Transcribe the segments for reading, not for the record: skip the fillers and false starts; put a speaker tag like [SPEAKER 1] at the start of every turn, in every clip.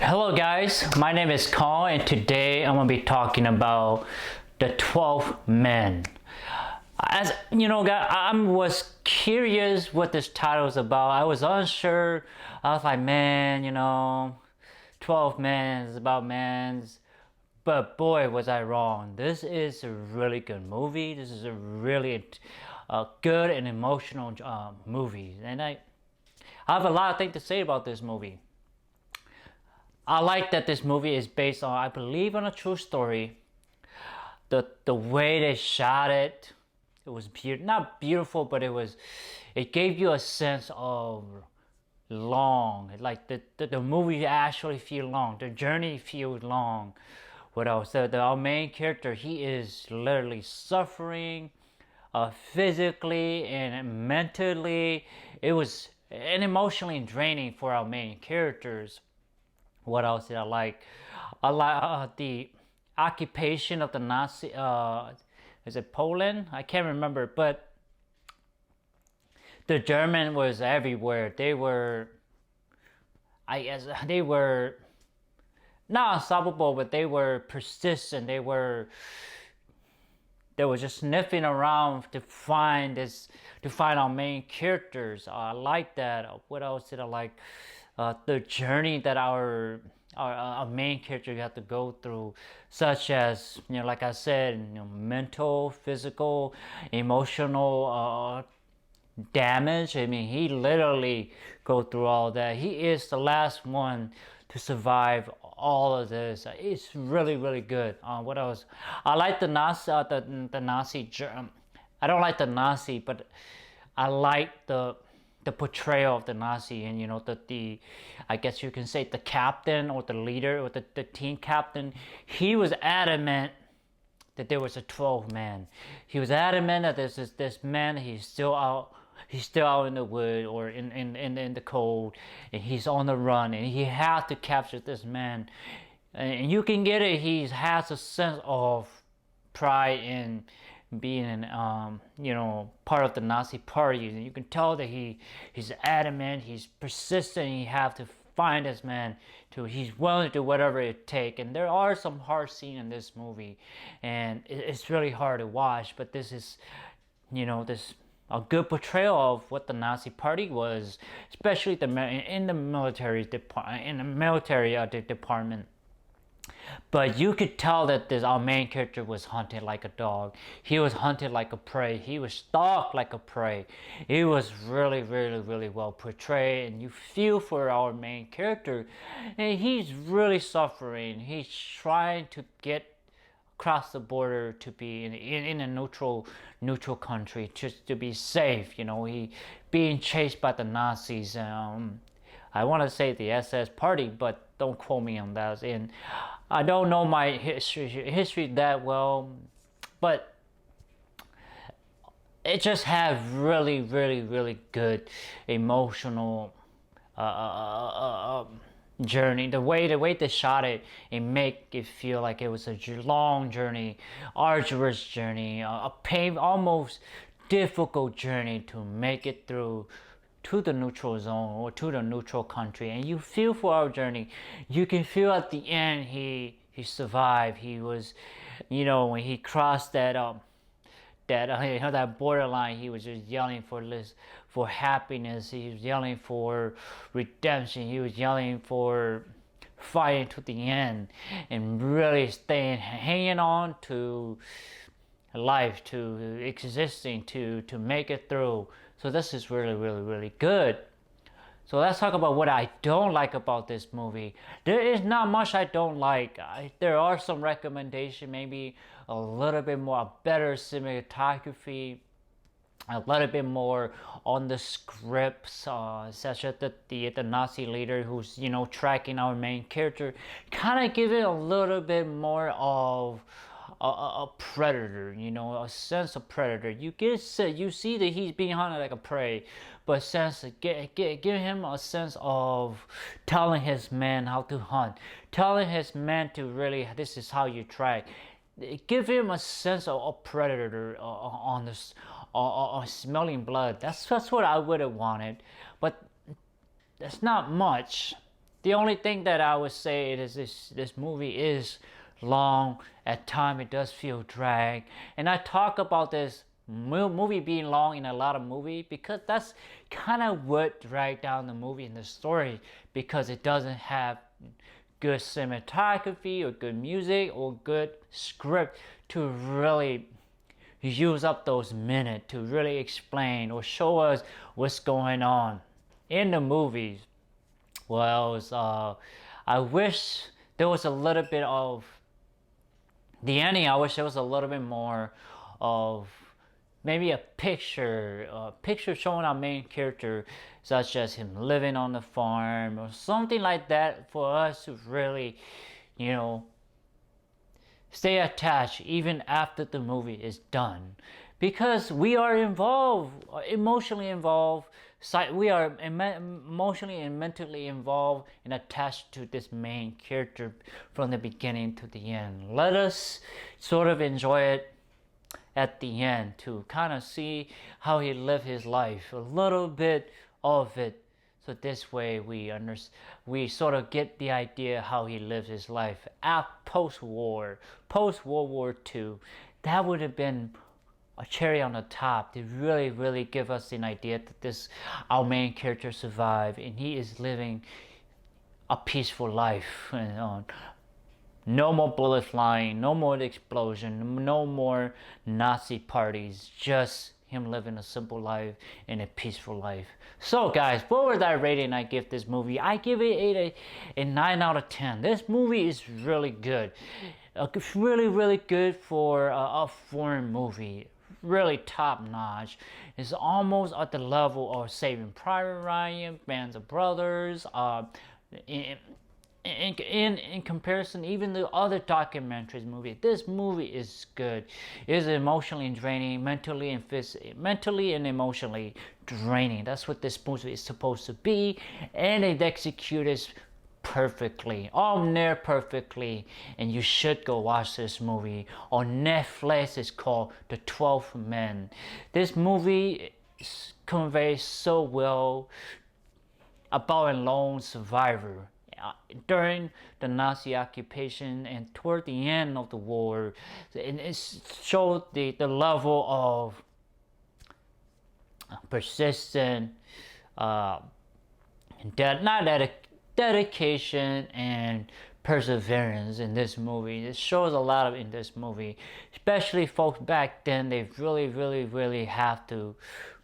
[SPEAKER 1] Hello guys, my name is Kong and today I'm going to be talking about the 12 men. As you know guys, I was curious what this title is about. I was unsure. I was like, man, 12 men is about men's. But boy, was I wrong. This is a really good movie. This is a really good and emotional movie. And I have a lot of things to say about this movie. I like that this movie is based on, I believe, on a true story. The way they shot it, it was not beautiful, but it gave you a sense of long. Like the movie actually feel long. The journey feels long. What else? Our main character, he is literally suffering, physically and mentally. It was and emotionally draining for our main characters. What else did I like? I like the occupation of the Nazi. Is it Poland? I can't remember, but the German was everywhere. They were, I guess, they were not unstoppable, but they were persistent. They were just sniffing around to find our main characters. I like that. What else did I like? The journey that our main character had to go through, such as, like I said, mental, physical, emotional damage. I mean, he literally go through all that. He is the last one to survive all of this. It's really, really good. What else? I like the Nazi. The Nazi. I don't like the Nazi, but I like the portrayal of the Nazi, and the I guess you can say the captain or the leader or the team captain. He was adamant that there was a 12 man. He was adamant that there's this man. He's still out in the wood or in the cold, and he's on the run, and he had to capture this man. And you can get it. He has a sense of pride in being part of the Nazi party, and you can tell that he's adamant, he's persistent. He have to find this man. He's willing to do whatever it takes. And there are some hard scenes in this movie, and it's really hard to watch. But this is, this a good portrayal of what the Nazi party was, especially in the military department. But you could tell that our main character was hunted like a dog. He was hunted like a prey. He was stalked like a prey. It was really, really, really well portrayed, and you feel for our main character. And he's really suffering. He's trying to get across the border to be in a neutral country, just to be safe. He being chased by the Nazis. I want to say the SS party, but don't quote me on that. And I don't know my history that well, but it just had really, really, really good emotional journey. The way they shot it, it make it feel like it was a long journey, arduous journey, a almost difficult journey to make it through to the neutral zone or to the neutral country. And you feel for our journey. You can feel at the end he survived. He was, when he crossed that borderline, he was just yelling for happiness. He was yelling for redemption. He was yelling for fighting to the end and really hanging on to life, to existing, to make it through. So this is really, really, really good. So let's talk about what I don't like about this movie. There is not much I don't like. There are some recommendations, maybe a little bit more, better cinematography, a little bit more on the scripts, such as the Nazi leader who's tracking our main character, kind of give it a little bit more of a predator, a sense of predator. You see that he's being hunted like a prey, but give him a sense of telling his men how to hunt, telling his men to really, this is how you track. Give him a sense of a predator on this, smelling blood. That's what I would have wanted, but that's not much. The only thing that I would say is this movie is long. At time it does feel drag, and I talk about this movie being long in a lot of movie because that's kind of what drag down the movie and the story, because it doesn't have good cinematography or good music or good script to really use up those minutes to really explain or show us what's going on in the movies. Well, I wish there was a little bit of the ending. I wish there was a little bit more of maybe a picture showing our main character, such as him living on the farm or something like that, for us to really, you know, stay attached even after the movie is done, because we are involved, emotionally involved. We are emotionally and mentally involved and attached to this main character from the beginning to the end. Let us sort of enjoy it at the end to kind of see how he lived his life, a little bit of it. So this way we sort of get the idea how he lives his life at post-war, post-World War II. That would have been a cherry on the top to really give us an idea that this our main character survived and he is living a peaceful life. No more bullets flying, no more explosion, no more Nazi parties, just him living a simple life and a peaceful life. So guys, what was that rating I give this movie? I give it a 9 out of 10. This movie is really good. Really good for a foreign movie. Really top notch. It's almost at the level of Saving Private Ryan, Band of Brothers. In comparison, even the other documentaries movie, this movie is good. It is emotionally draining, mentally and emotionally draining. That's what this movie is supposed to be, and it executes perfectly, all near perfectly. And you should go watch this movie on Netflix. It's called The 12th Man. This movie conveys so well about a lone survivor during the Nazi occupation and toward the end of the war. And it showed the level of persistent dedication and perseverance in this movie. It shows a lot of in this movie, especially folks back then. They really have to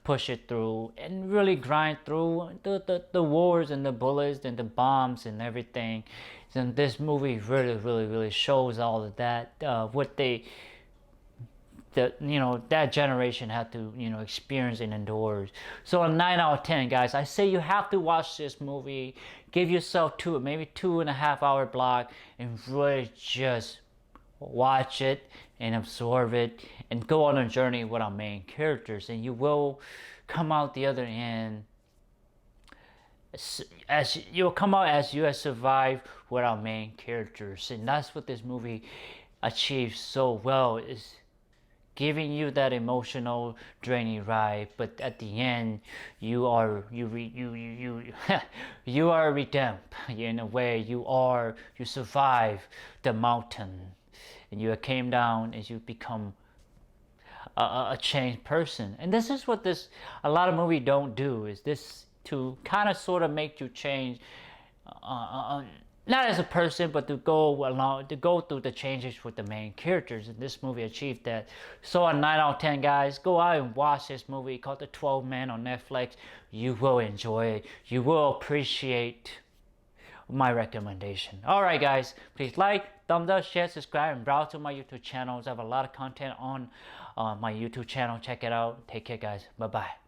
[SPEAKER 1] push it through and really grind through the wars and the bullets and the bombs and everything. And this movie really shows all of that, what that generation had to experience and endure. So a 9 out of 10, guys. I say you have to watch this movie. Give yourself maybe 2.5 hour block and really just watch it and absorb it and go on a journey with our main characters, and you will come out the other end as you have survived with our main characters. And that's what this movie achieves so well, is giving you that emotional draining ride, but at the end you are you are redeemed in a way. You survive the mountain and you came down and you become a changed person. And this is what a lot of movies don't do, is this to kind of sort of make you change, not as a person, but to go through the changes with the main characters. And this movie achieved that. So a 9 out of 10, guys. Go out and watch this movie called The 12th Man on Netflix. You will enjoy it. You will appreciate my recommendation. Alright guys, please like, thumbs up, share, subscribe, and browse to my YouTube channels. I have a lot of content on my YouTube channel. Check it out. Take care guys. Bye bye.